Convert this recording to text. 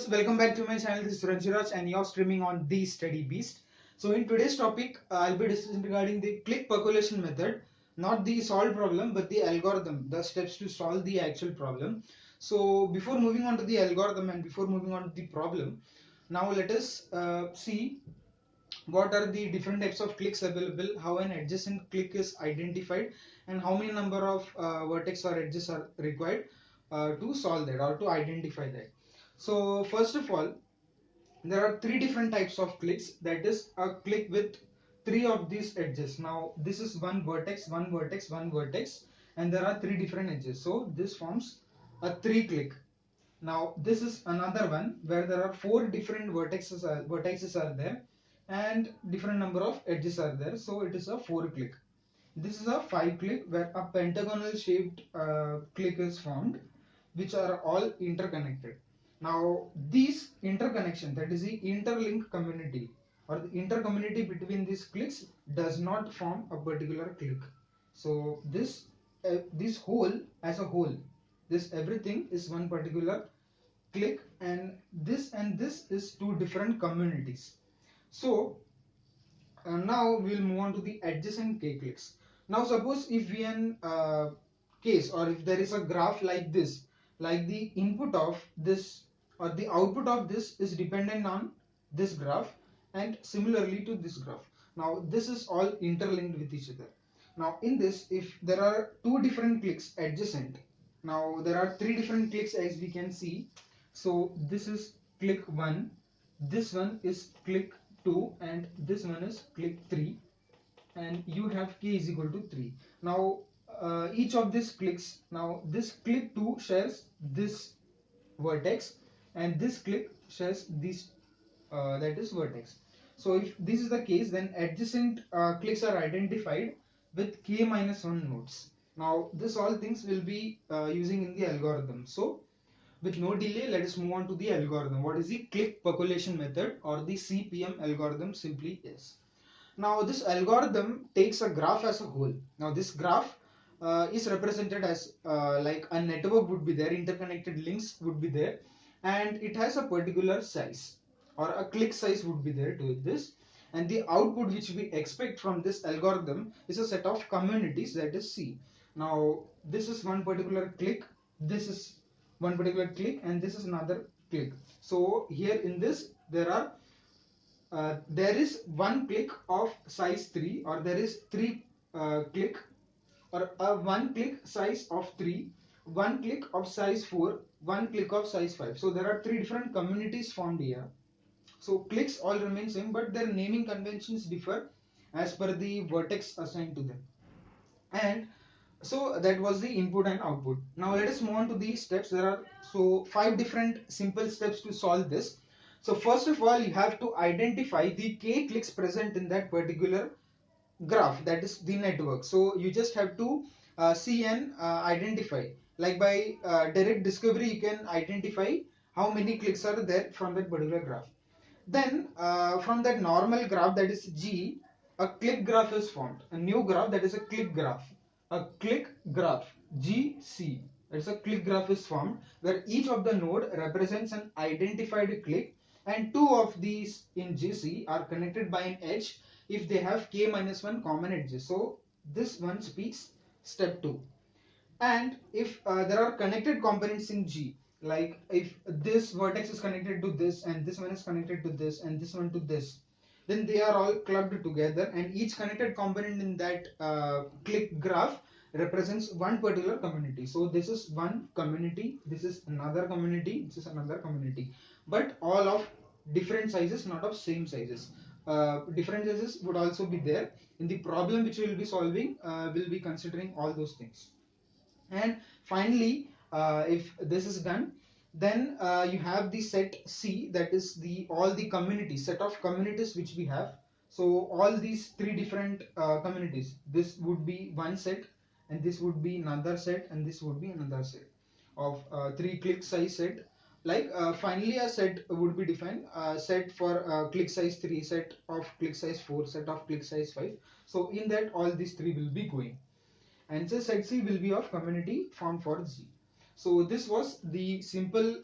welcome back to my channel. This is Ranjiraj and you're streaming on The Study Beast. So in today's topic, I'll be discussing regarding the click percolation method, not the solved problem, but the algorithm, the steps to solve the actual problem. So before moving on to the algorithm and before moving on to the problem, now let us see what are the different types of clicks available, how an adjacent click is identified, and how many number of vertex or edges are required to solve that or to identify that. So first of all, there are three different types of clicks. That is a click with three of these edges. Now this is one vertex, one vertex, one vertex, and there are three different edges. So this forms a three click. Now this is another one where there are four different vertices are there and different number of edges are there. So it is a four click. This is a five click where a pentagonal shaped click is formed, which are all interconnected. Now these interconnection, that is the interlink community or the intercommunity between these clicks, does not form a particular click. So this whole as a whole, this everything is one particular click, and this is two different communities. So now we'll move on to the adjacent k clicks. Now suppose if we an case, or if there is a graph like this, like the input of this or the output of this is dependent on this graph and similarly to this graph. Now this is all interlinked with each other. Now in this, if there are two different clicks adjacent, now there are three different clicks as we can see. So this is click 1, this one is click 2, and this one is click 3, and you have k is equal to 3. Now each of these clicks, now this click 2 shares this vertex and this click shares this that is vertex. So if this is the case, then adjacent clicks are identified with k minus 1 nodes. Now this all things will be using in the algorithm. So with no delay, let us move on to the algorithm. What is the click percolation method, or the CPM algorithm simply is. Now this algorithm takes a graph as a whole. Now this graph is represented as like a network would be there, interconnected links would be there, and it has a particular size or a click size would be there to this, and the output which we expect from this algorithm is a set of communities, that is C. Now this is one particular click, this is one particular click, and this is another click. So here in this there is one click of size 3, or there is three click, or one click size of 3, one click of size 4, one click of size 5. So there are three different communities formed here. So clicks all remain same, but their naming conventions differ as per the vertex assigned to them. And so that was the input and output. Now let us move on to these steps. There are so 5 different simple steps to solve this. So first of all, you have to identify the k clicks present in that particular graph, that is the network. So you just have to see and identify, like by direct discovery you can identify how many clicks are there from that particular graph. Then from that normal graph, that is G, a click graph is formed, a new graph, that is a click graph. A click graph GC, that's a click graph is formed where each of the node represents an identified click, and two of these in GC are connected by an edge if they have k minus 1 common edges. So this one speaks step 2. And if there are connected components in G, like if this vertex is connected to this and this one is connected to this and this one to this, then they are all clubbed together, and each connected component in that click graph represents one particular community. So this is one community, this is another community, this is another community, but all of different sizes, not of same sizes. Different sizes would also be there in the problem which we will be solving. Will be considering all those things. And finally, if this is done, then you have the set C, that is the all the communities, set of communities which we have. So all these three different communities, this would be one set, and this would be another set, and this would be another set of three click size set. Like finally a set would be defined, set for click size 3, set of click size 4, set of click size 5. So in that all these three will be going, and the set C will be of community formed for G. So this was the simple